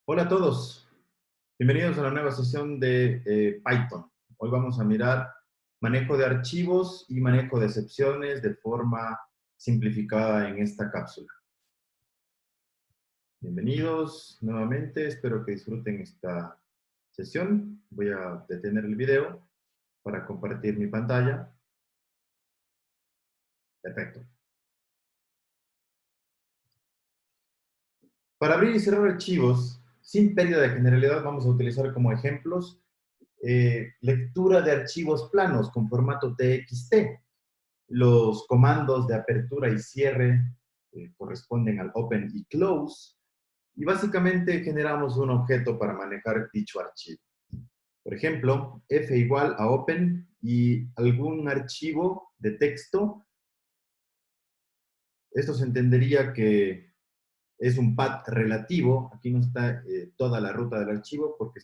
Hola a todos, bienvenidos a la nueva sesión de Python. Hoy vamos a mirar manejo de archivos y manejo de excepciones de forma simplificada en esta cápsula. Bienvenidos nuevamente, espero que disfruten esta sesión. Voy a detener el video para compartir mi pantalla. Perfecto. Para abrir y cerrar archivos sin pérdida de generalidad vamos a utilizar como ejemplos lectura de archivos planos con formato TXT. Los comandos de apertura y cierre corresponden al open y close. Y básicamente generamos un objeto para manejar dicho archivo. Por ejemplo, f igual a open y algún archivo de texto. Esto se entendería que es un path relativo. Aquí no está toda la ruta del archivo porque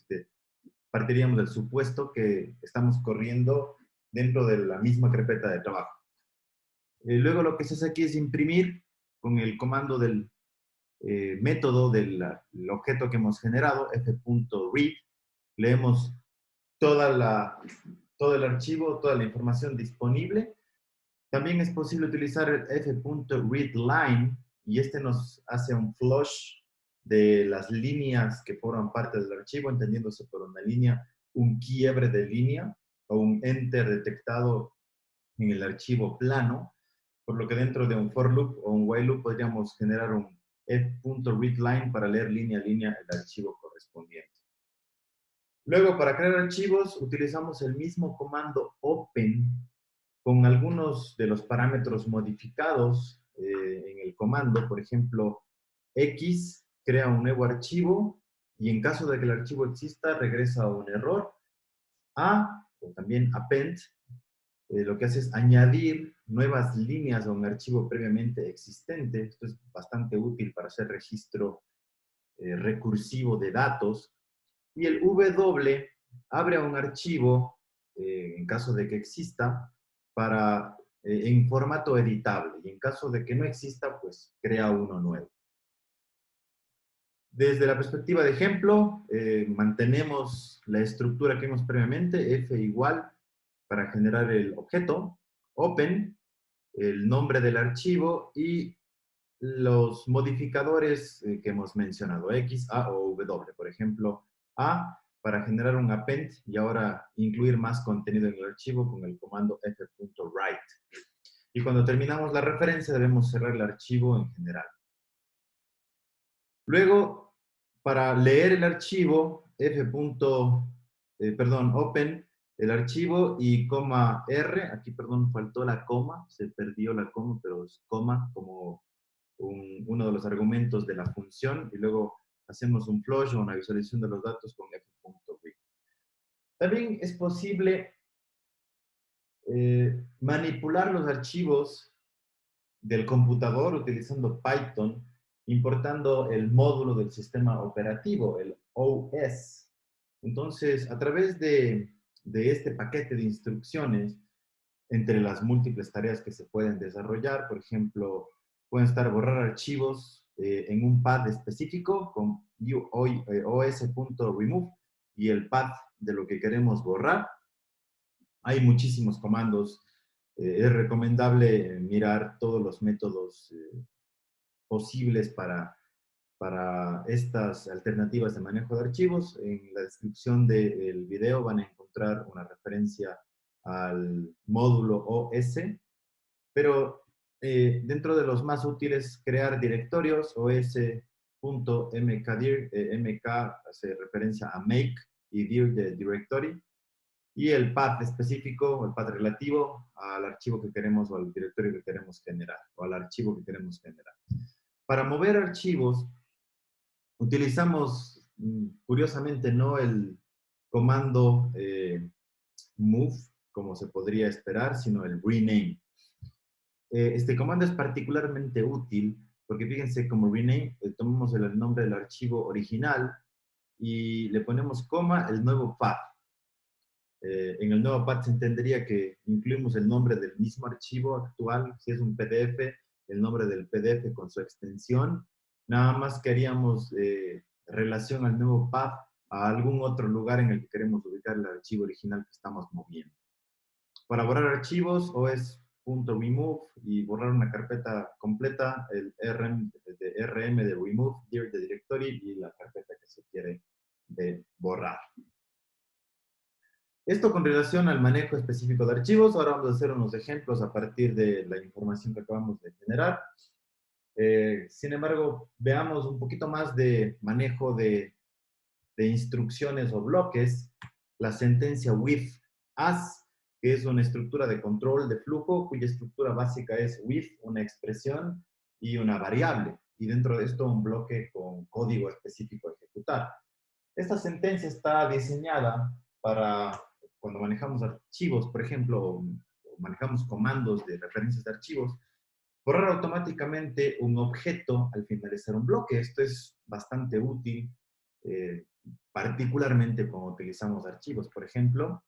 partiríamos del supuesto que estamos corriendo dentro de la misma carpeta de trabajo. Luego lo que se hace aquí es imprimir con el comando del método del objeto que hemos generado, f.read. Leemos todo el archivo, toda la información disponible. También es posible utilizar el f.readline y este nos hace un flush de las líneas que forman parte del archivo, entendiéndose por una línea, un quiebre de línea o un enter detectado en el archivo plano, por lo que dentro de un for loop o un while loop podríamos generar un f.readline para leer línea a línea el archivo correspondiente. Luego, para crear archivos, utilizamos el mismo comando open con algunos de los parámetros modificados en el comando. Por ejemplo, X crea un nuevo archivo y en caso de que el archivo exista, regresa un error. A, o también append, lo que hace es añadir nuevas líneas a un archivo previamente existente. Esto es bastante útil para hacer registro recursivo de datos. Y el W abre un archivo, en caso de que exista, en formato editable. Y en caso de que no exista, pues crea uno nuevo. Desde la perspectiva de ejemplo, mantenemos la estructura que vimos previamente, f igual, para generar el objeto, open, el nombre del archivo y los modificadores que hemos mencionado, X, A o W. Por ejemplo, A para generar un append y ahora incluir más contenido en el archivo con el comando f.write. Y cuando terminamos la referencia debemos cerrar el archivo en general. Luego, para leer el archivo, open el archivo y coma R, aquí perdón, faltó la coma, se perdió la coma, pero es coma como uno de los argumentos de la función y luego hacemos un flush o una visualización de los datos con f.read. También es posible manipular los archivos del computador utilizando Python, importando el módulo del sistema operativo, el OS. Entonces, a través de este paquete de instrucciones, entre las múltiples tareas que se pueden desarrollar, por ejemplo, pueden estar borrar archivos en un path específico con os.remove y el path de lo que queremos borrar. Hay muchísimos comandos. Es recomendable mirar todos los métodos posibles para estas alternativas de manejo de archivos. En la descripción del video van a encontrar una referencia al módulo OS, pero dentro de los más útiles, crear directorios, os.mkdir, mk hace referencia a make y dir de directory, y el path específico, el path relativo al archivo que queremos o al directorio que queremos generar, o al archivo que queremos generar. Para mover archivos, utilizamos, curiosamente, no el comando move, como se podría esperar, sino el rename. Este comando es particularmente útil porque fíjense, como rename, tomamos el nombre del archivo original y le ponemos coma el nuevo path. En el nuevo path se entendería que incluimos el nombre del mismo archivo actual, si es un PDF, el nombre del PDF con su extensión. Nada más que haríamos relación al nuevo path a algún otro lugar en el que queremos ubicar el archivo original que estamos moviendo. Para borrar archivos, o es .remove y borrar una carpeta completa, el rm de remove, dir de directory y la carpeta que se quiere de borrar. Esto con relación al manejo específico de archivos. Ahora vamos a hacer unos ejemplos a partir de la información que acabamos de generar. Sin embargo, veamos un poquito más de manejo de instrucciones o bloques. La sentencia with as, que es una estructura de control de flujo, cuya estructura básica es with, una expresión y una variable. Y dentro de esto un bloque con código específico a ejecutar. Esta sentencia está diseñada para cuando manejamos archivos, por ejemplo, o manejamos comandos de referencias de archivos, borrar automáticamente un objeto al finalizar un bloque. Esto es bastante útil, particularmente cuando utilizamos archivos. Por ejemplo,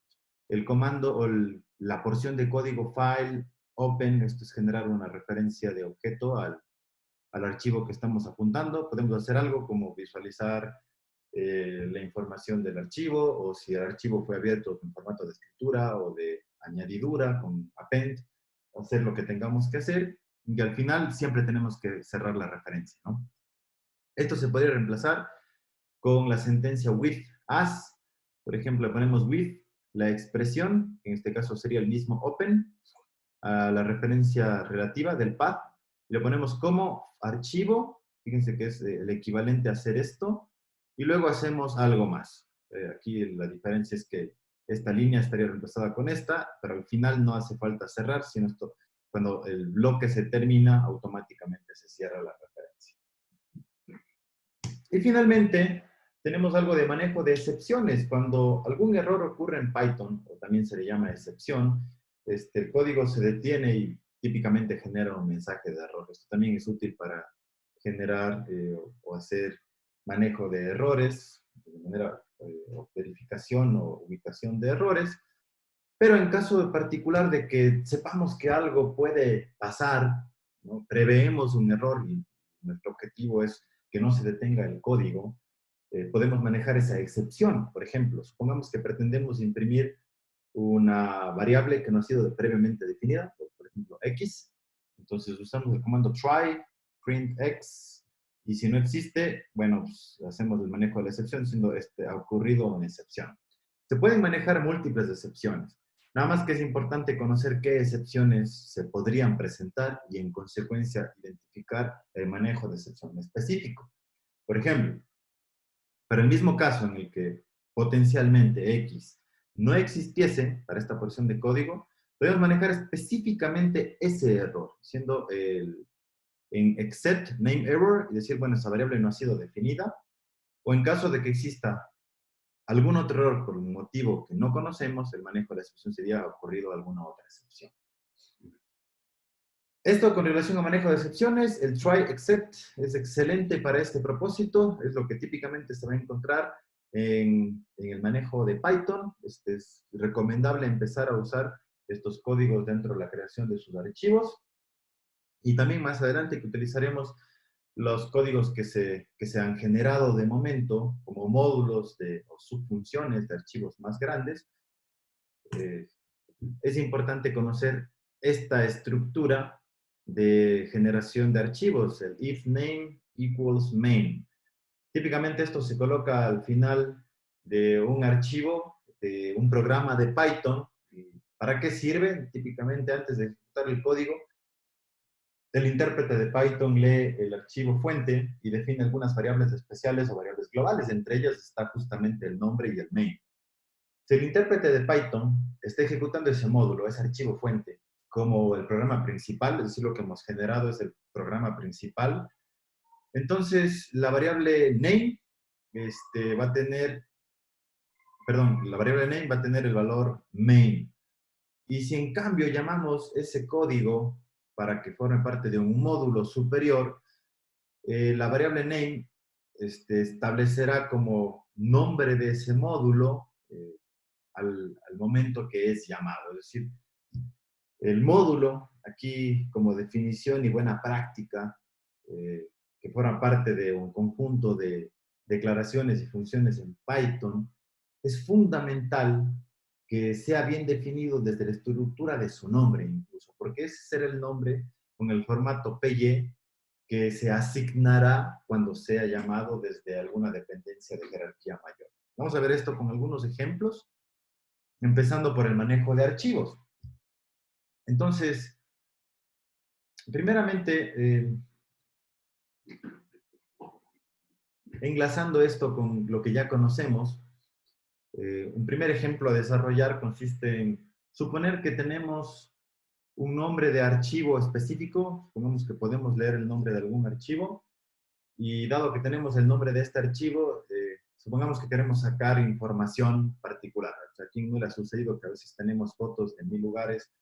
el comando o la porción de código file open, esto es generar una referencia de objeto al archivo que estamos apuntando. Podemos hacer algo como visualizar la información del archivo, o si el archivo fue abierto en formato de escritura o de añadidura con append, hacer lo que tengamos que hacer, y al final siempre tenemos que cerrar la referencia, ¿no? Esto se podría reemplazar con la sentencia with as. Por ejemplo, ponemos with la expresión, en este caso sería el mismo open, a la referencia relativa del path, y lo ponemos como archivo. Fíjense que es el equivalente a hacer esto, y luego hacemos algo más. Aquí la diferencia es que esta línea estaría reemplazada con esta, pero al final no hace falta cerrar, sino esto, cuando el bloque se termina, automáticamente se cierra la referencia. Y finalmente, tenemos algo de manejo de excepciones. Cuando algún error ocurre en Python, o también se le llama excepción, el código se detiene y típicamente genera un mensaje de error. Esto también es útil para generar o hacer manejo de errores, de manera verificación o ubicación de errores. Pero en caso particular de que sepamos que algo puede pasar, ¿no? Preveemos un error y nuestro objetivo es que no se detenga el código, podemos manejar esa excepción. Por ejemplo, supongamos que pretendemos imprimir una variable que no ha sido previamente definida, por ejemplo, x. Entonces usamos el comando try, print x, y si no existe, bueno, pues hacemos el manejo de la excepción, siendo ha ocurrido una excepción. Se pueden manejar múltiples excepciones. Nada más que es importante conocer qué excepciones se podrían presentar y en consecuencia identificar el manejo de excepción específico. Por ejemplo, para el mismo caso en el que potencialmente X no existiese para esta porción de código, podemos manejar específicamente ese error, siendo en except name error y decir, bueno, esa variable no ha sido definida, o en caso de que exista algún otro error por un motivo que no conocemos, el manejo de la excepción sería ha ocurrido alguna otra excepción. Esto con relación a manejo de excepciones, el try except es excelente para este propósito, es lo que típicamente se va a encontrar en el manejo de Python. Es recomendable empezar a usar estos códigos dentro de la creación de sus archivos. Y también más adelante que utilizaremos los códigos que se han generado de momento como módulos o subfunciones de archivos más grandes. Es importante conocer esta estructura de generación de archivos, el if name equals main. Típicamente esto se coloca al final de un archivo, de un programa de Python. ¿Para qué sirve? Típicamente antes de ejecutar el código, el intérprete de Python lee el archivo fuente y define algunas variables especiales o variables globales. Entre ellas está justamente el nombre y el main. Si el intérprete de Python está ejecutando ese módulo, ese archivo fuente, como el programa principal, es decir, lo que hemos generado es el programa principal, entonces la variable name va a tener, perdón, la variable name va a tener el valor main. Y si en cambio llamamos ese código para que forme parte de un módulo superior, la variable name establecerá como nombre de ese módulo al momento que es llamado. Es decir, el módulo, aquí como definición y buena práctica, que forma parte de un conjunto de declaraciones y funciones en Python, es fundamental que sea bien definido desde la estructura de su nombre incluso, porque ese será el nombre con el formato PY que se asignará cuando sea llamado desde alguna dependencia de jerarquía mayor. Vamos a ver esto con algunos ejemplos, empezando por el manejo de archivos. Entonces, primeramente, enlazando esto con lo que ya conocemos, un primer ejemplo a desarrollar consiste en suponer que tenemos un nombre de archivo específico, supongamos que podemos leer el nombre de algún archivo, y dado que tenemos el nombre de este archivo, supongamos que queremos sacar información particular. O sea, ¿a quién no le ha sucedido que a veces tenemos fotos de 1000 lugares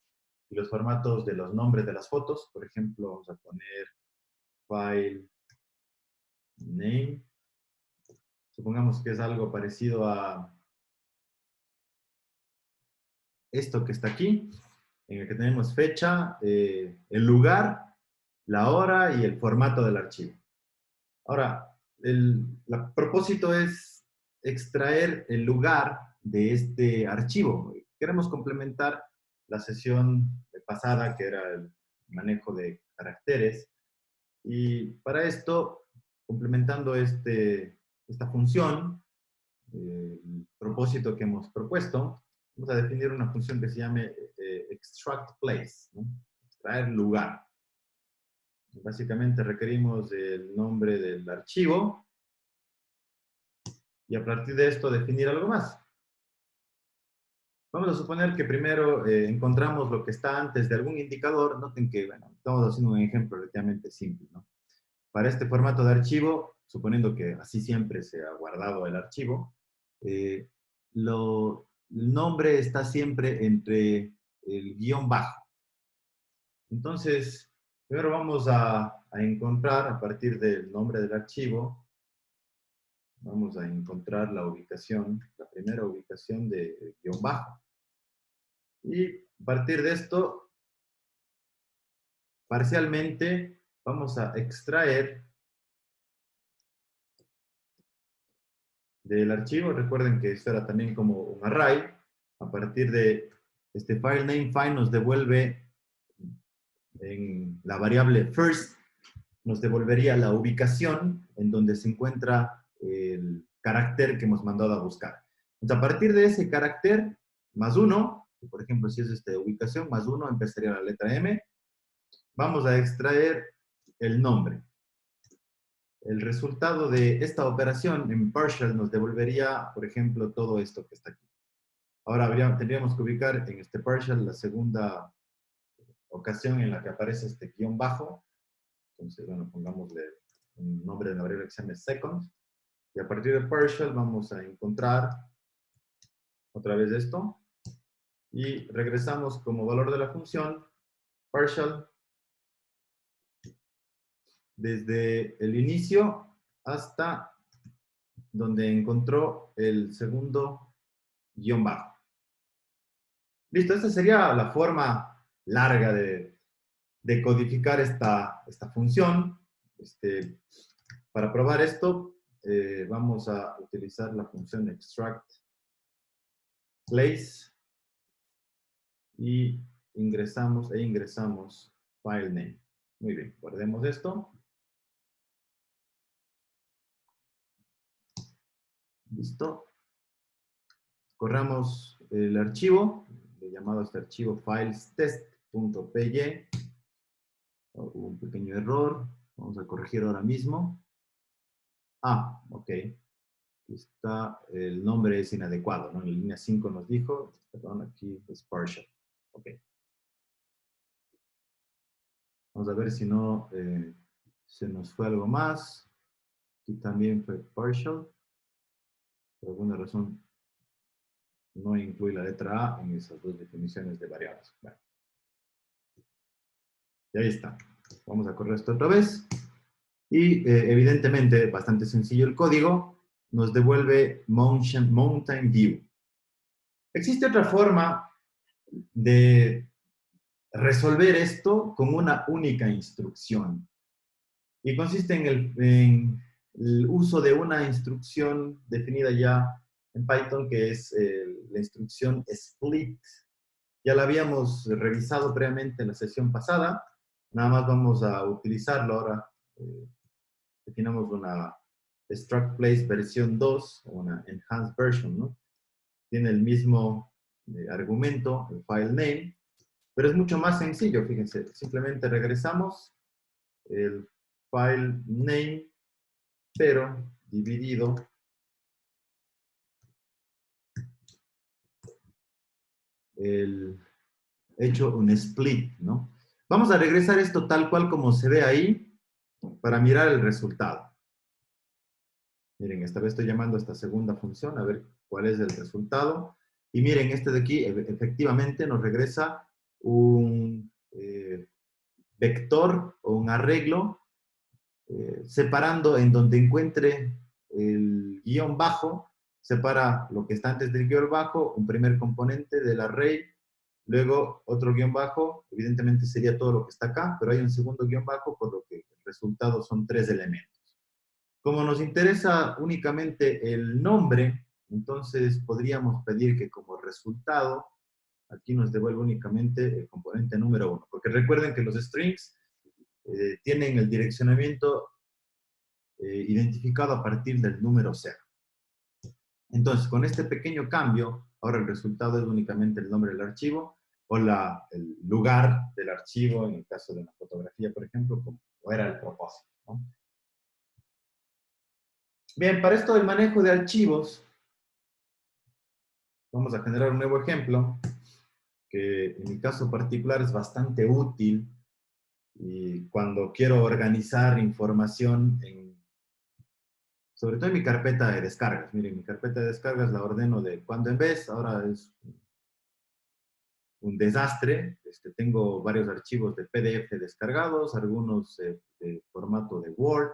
y los formatos de los nombres de las fotos? Por ejemplo, vamos a poner file name. Supongamos que es algo parecido a esto que está aquí, en el que tenemos fecha, el lugar, la hora y el formato del archivo. Ahora, el propósito es extraer el lugar de este archivo. Queremos complementar la sesión pasada, que era el manejo de caracteres. Y para esto, complementando esta función, el propósito que hemos propuesto, vamos a definir una función que se llame extract place, ¿no? Extraer lugar. Básicamente requerimos el nombre del archivo y a partir de esto definir algo más. Vamos a suponer que primero encontramos lo que está antes de algún indicador. Noten que, bueno, estamos haciendo un ejemplo relativamente simple, ¿no? Para este formato de archivo, suponiendo que así siempre se ha guardado el archivo, el nombre está siempre entre el guión bajo. Entonces, primero vamos a encontrar a partir del nombre del archivo, vamos a encontrar la ubicación, la primera ubicación de guión bajo. Y a partir de esto, parcialmente, vamos a extraer del archivo. Recuerden que esto era también como un array. A partir de este file name, file nos devuelve en la variable first, nos devolvería la ubicación en donde se encuentra el carácter que hemos mandado a buscar. Entonces, a partir de ese carácter, más 1, por ejemplo, si es esta ubicación, más 1, empezaría la letra M, vamos a extraer el nombre. El resultado de esta operación en partial nos devolvería, por ejemplo, todo esto que está aquí. Ahora tendríamos que ubicar en este partial la segunda ocasión en la que aparece este guión bajo. Entonces, bueno, pongámosle un nombre de la variable que se llama seconds. Y a partir de partial vamos a encontrar otra vez esto. Y regresamos como valor de la función partial desde el inicio hasta donde encontró el segundo guión bajo. Listo, esta sería la forma larga de codificar esta función. Para probar esto, vamos a utilizar la función extract place y ingresamos file name. Muy bien, guardemos esto. Listo. Corramos el archivo, llamado este archivo filestest.py. Hubo un pequeño error, vamos a corregir ahora mismo. Ah, ok. Aquí está, el nombre es inadecuado, ¿no? En la línea 5 nos dijo, perdón, aquí es partial. Ok. Vamos a ver si no se nos fue algo más. Aquí también fue partial. Por alguna razón no incluye la letra A en esas dos definiciones de variables. Bueno. Y ahí está. Vamos a correr esto otra vez. Y evidentemente, bastante sencillo el código, nos devuelve Mountain View. Existe otra forma de resolver esto con una única instrucción. Y consiste en el uso de una instrucción definida ya en Python, que es la instrucción split. Ya la habíamos revisado previamente en la sesión pasada, nada más vamos a utilizarlo ahora. Definamos una struct place versión 2, o una enhanced version, ¿no? Tiene el mismo argumento, el file name, pero es mucho más sencillo, fíjense. Simplemente regresamos el file name, pero dividido hecho un split, ¿no? Vamos a regresar esto tal cual como se ve ahí para mirar el resultado. Miren, esta vez estoy llamando a esta segunda función a ver cuál es el resultado. Y miren, este de aquí efectivamente nos regresa un vector o un arreglo separando en donde encuentre el guión bajo, separa lo que está antes del guión bajo, un primer componente del array, luego otro guión bajo, evidentemente sería todo lo que está acá, pero hay un segundo guión bajo, por lo que el resultado son 3 elementos. Como nos interesa únicamente el nombre, entonces podríamos pedir que como resultado, aquí nos devuelva únicamente el componente número 1, porque recuerden que los strings tienen el direccionamiento identificado a partir del número 0. Entonces, con este pequeño cambio, ahora el resultado es únicamente el nombre del archivo o el lugar del archivo, en el caso de una fotografía, por ejemplo, como era el propósito, ¿no? Bien, para esto del manejo de archivos, vamos a generar un nuevo ejemplo que en mi caso particular es bastante útil y cuando quiero organizar información sobre todo en mi carpeta de descargas. Miren, mi carpeta de descargas la ordeno de cuando en vez, ahora es un desastre. Tengo varios archivos de PDF descargados, algunos de formato de Word,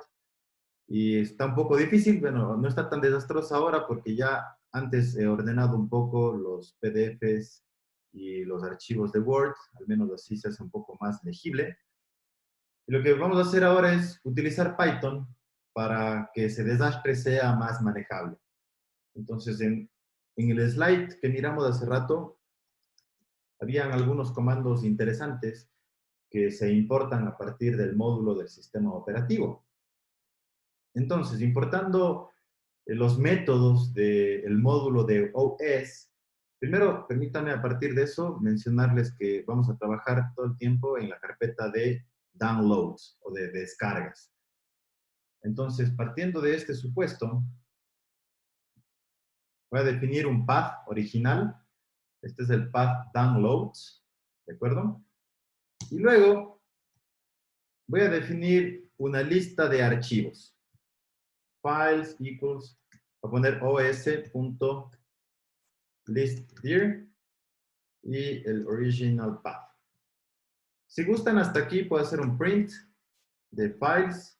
y está un poco difícil. Bueno, no está tan desastroso ahora porque ya antes he ordenado un poco los PDFs y los archivos de Word, al menos así se hace un poco más legible. Y lo que vamos a hacer ahora es utilizar Python para que ese desastre sea más manejable. Entonces, en el slide que miramos hace rato, habían algunos comandos interesantes que se importan a partir del módulo del sistema operativo. Entonces, importando los métodos del módulo de OS, primero permítanme a partir de eso mencionarles que vamos a trabajar todo el tiempo en la carpeta de downloads o de descargas. Entonces, partiendo de este supuesto, voy a definir un path original. Este es el path downloads, ¿de acuerdo? Y luego voy a definir una lista de archivos. Files equals, voy a poner os.listDir y el original path. Si gustan hasta aquí, puedo hacer un print de files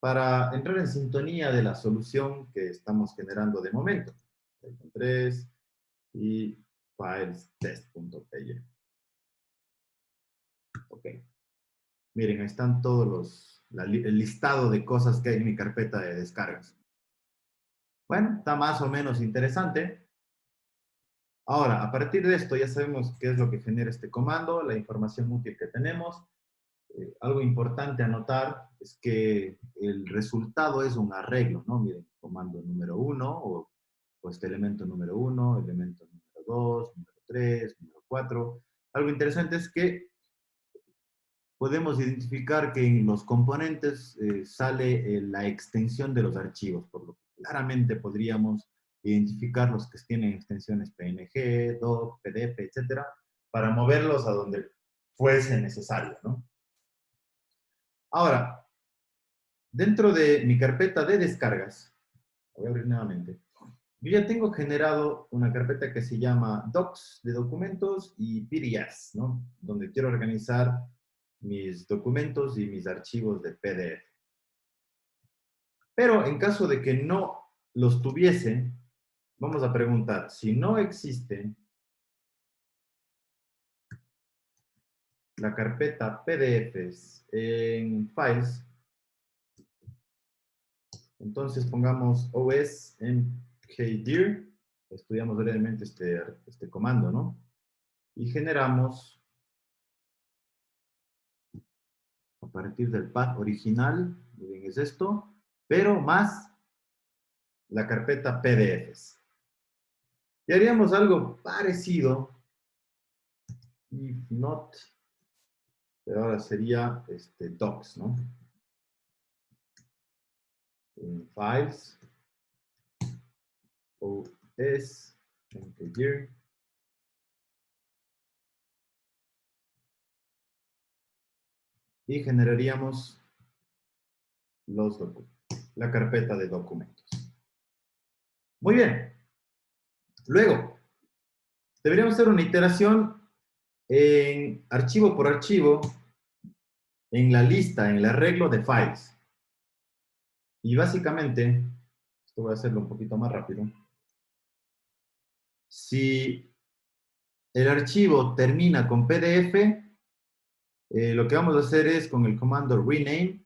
para entrar en sintonía de la solución que estamos generando de momento. Python 3 y files test.py. Ok. Miren, ahí están todos el listado de cosas que hay en mi carpeta de descargas. Bueno, está más o menos interesante. Ahora, a partir de esto ya sabemos qué es lo que genera este comando, la información útil que tenemos. Algo importante a notar es que el resultado es un arreglo, ¿no? Miren, comando número 1 o este elemento número 1, elemento número 2, número 3, número 4. Algo interesante es que podemos identificar que en los componentes sale la extensión de los archivos, por lo que claramente podríamos identificar los que tienen extensiones PNG, DOC, PDF, etcétera, para moverlos a donde fuese necesario, ¿no? Ahora, dentro de mi carpeta de descargas, voy a abrir nuevamente, yo ya tengo generado una carpeta que se llama Docs de documentos y PDFs, ¿no? Donde quiero organizar mis documentos y mis archivos de PDF. Pero en caso de que no los tuviese, vamos a preguntar, si no existe la carpeta PDFs en Files, Entonces pongamos os mkdir, estudiamos brevemente este comando, ¿no? Y generamos a partir del path original, miren, es esto, pero más la carpeta PDFs. Y haríamos algo parecido, if not, pero ahora sería docs, ¿no? En files, os, mkdir, y generaríamos la carpeta de documentos. Muy bien. Luego, deberíamos hacer una iteración en archivo por archivo, en la lista, en el arreglo de files. Y básicamente, esto voy a hacerlo un poquito más rápido. Si el archivo termina con PDF, lo que vamos a hacer es con el comando rename,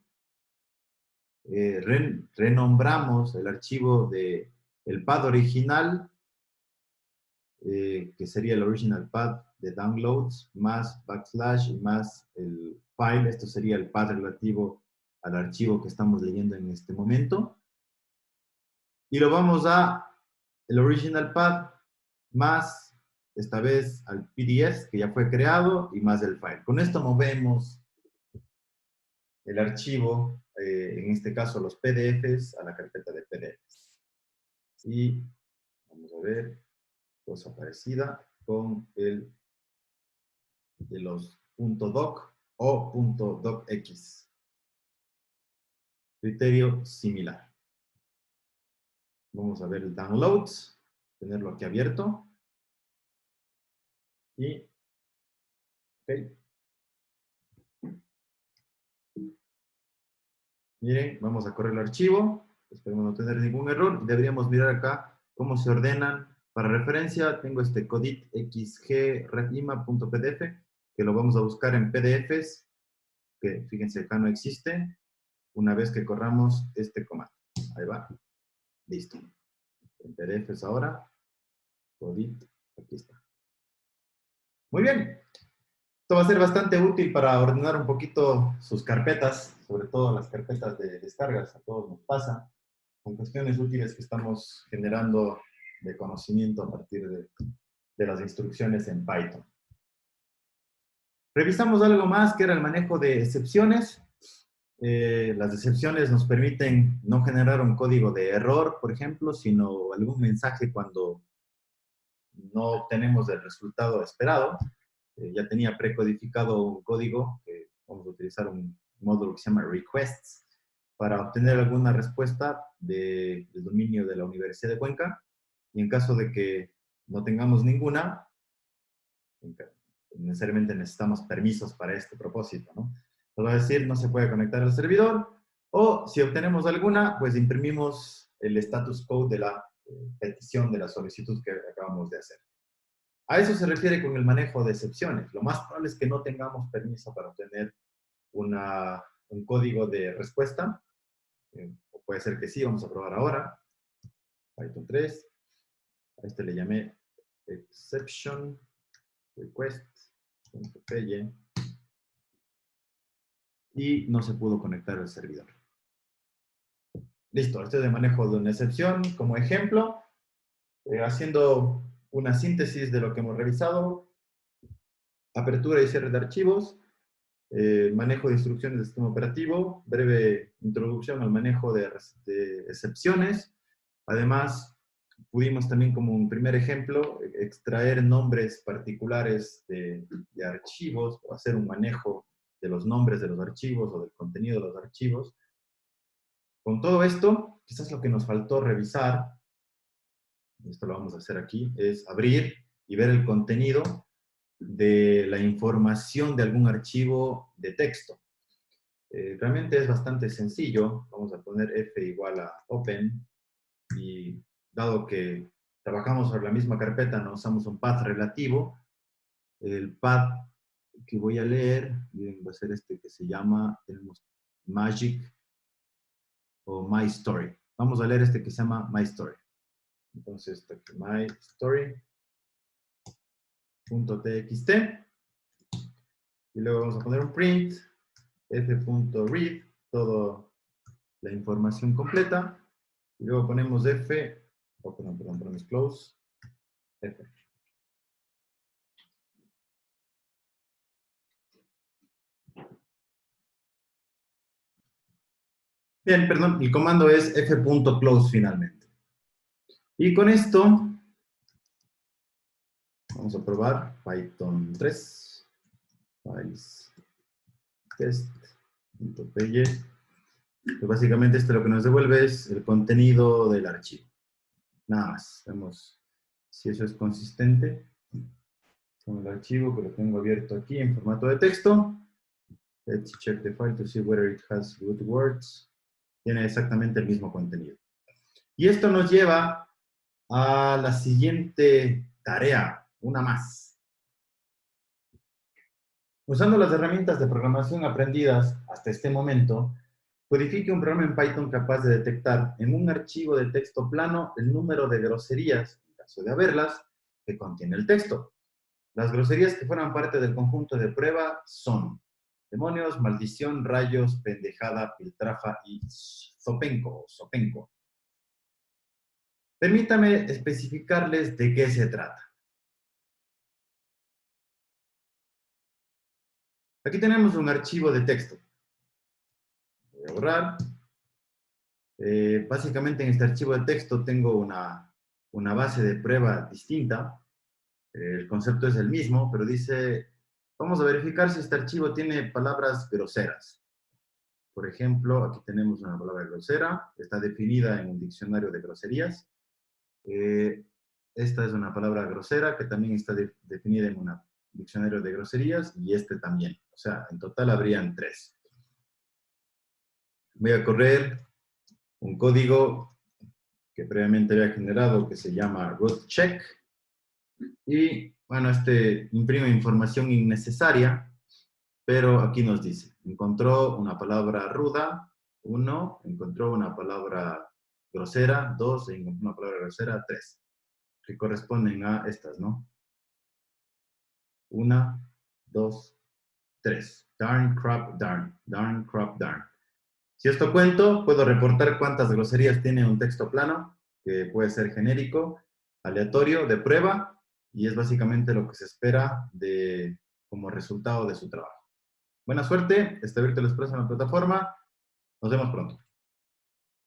renombramos el archivo del pad original, que sería el original path de downloads, más backslash y más el file. Esto sería el path relativo al archivo que estamos leyendo en este momento. Y lo vamos a el original path más, esta vez, al PDF que ya fue creado y más el file. Con esto movemos el archivo, en este caso los PDFs, a la carpeta de PDFs. Y vamos a ver, cosa parecida con el de los .doc o .docx. Criterio similar. Vamos a ver el downloads, tenerlo aquí abierto. Y, ok. Miren, vamos a correr el archivo. Esperemos no tener ningún error. Deberíamos mirar acá cómo se ordenan. Para referencia, tengo este codit xgrefima.pdf, que lo vamos a buscar en PDFs, que fíjense acá no existe, una vez que corramos este comando. Ahí va. Listo. En PDFs ahora, codit, aquí está. Muy bien. Esto va a ser bastante útil para ordenar un poquito sus carpetas, sobre todo las carpetas de descargas, a todos nos pasa, con cuestiones útiles que estamos generando de conocimiento a partir de las instrucciones en Python. Revisamos algo más que era el manejo de excepciones. Las excepciones nos permiten no generar un código de error, por ejemplo, sino algún mensaje cuando no obtenemos el resultado esperado. Ya tenía precodificado un código que vamos a utilizar un módulo que se llama requests para obtener alguna respuesta del dominio de la Universidad de Cuenca. Y en caso de que no tengamos ninguna, necesariamente necesitamos permisos para este propósito, ¿no? Nos va a decir no se puede conectar al servidor, o si obtenemos alguna, pues imprimimos el status code de la petición de la solicitud que acabamos de hacer. A eso se refiere con el manejo de excepciones. Lo más probable es que no tengamos permiso para obtener un código de respuesta. O puede ser que sí, vamos a probar ahora. Python 3. A este le llamé exception request.py. Y no se pudo conectar al servidor. Listo, este es el manejo de una excepción como ejemplo. Haciendo una síntesis de lo que hemos revisado. Apertura y cierre de archivos. Manejo de instrucciones de sistema operativo, breve introducción al manejo de excepciones. Además, pudimos también como un primer ejemplo extraer nombres particulares de archivos, o hacer un manejo de los nombres de los archivos o del contenido de los archivos. Con todo esto, quizás lo que nos faltó revisar, esto lo vamos a hacer aquí, es abrir y ver el contenido de la información de algún archivo de texto. Realmente es bastante sencillo. Vamos a poner f igual a open y dado que trabajamos sobre la misma carpeta, no usamos un path relativo. El path que voy a leer va a ser este que se llama, tenemos magic o My Story. Vamos a leer este que se llama My Story. Entonces, My Story.txt. Y luego vamos a poner un print, f.read, toda la información completa. Y luego ponemos ponemos close, f. Bien, perdón, el comando es f.close finalmente. Y con esto, vamos a probar Python 3, files, test.py. Básicamente esto lo que nos devuelve es el contenido del archivo. Nada más. Vemos si eso es consistente con el archivo que lo tengo abierto aquí en formato de texto. Let's check the file to see whether it has good words. Tiene exactamente el mismo contenido. Y esto nos lleva a la siguiente tarea, una más. Usando las herramientas de programación aprendidas hasta este momento, codifique un programa en Python capaz de detectar en un archivo de texto plano el número de groserías, en caso de haberlas, que contiene el texto. Las groserías que forman parte del conjunto de prueba son demonios, maldición, rayos, pendejada, piltrafa y zopenco. Permítame especificarles de qué se trata. Aquí tenemos un archivo de texto. Voy a borrar. Básicamente en este archivo de texto tengo una base de prueba distinta. El concepto es el mismo, pero dice, vamos a verificar si este archivo tiene palabras groseras. Por ejemplo, aquí tenemos una palabra grosera, está definida en un diccionario de groserías. Esta es una palabra grosera que también está definida en un diccionario de groserías y este también. O sea, en total habrían 3. Voy a correr un código que previamente había generado que se llama root check. Y bueno, este imprime información innecesaria, pero aquí nos dice, encontró una palabra ruda, 1, encontró una palabra grosera, 2, encontró una palabra grosera, 3, que corresponden a estas, ¿no? 1, 2, 3. Darn, crap, darn. Darn, crap, darn. Si esto cuento, puedo reportar cuántas groserías tiene un texto plano, que puede ser genérico, aleatorio, de prueba, y es básicamente lo que se espera como resultado de su trabajo. Buena suerte, Virtual Express en la plataforma. Nos vemos pronto.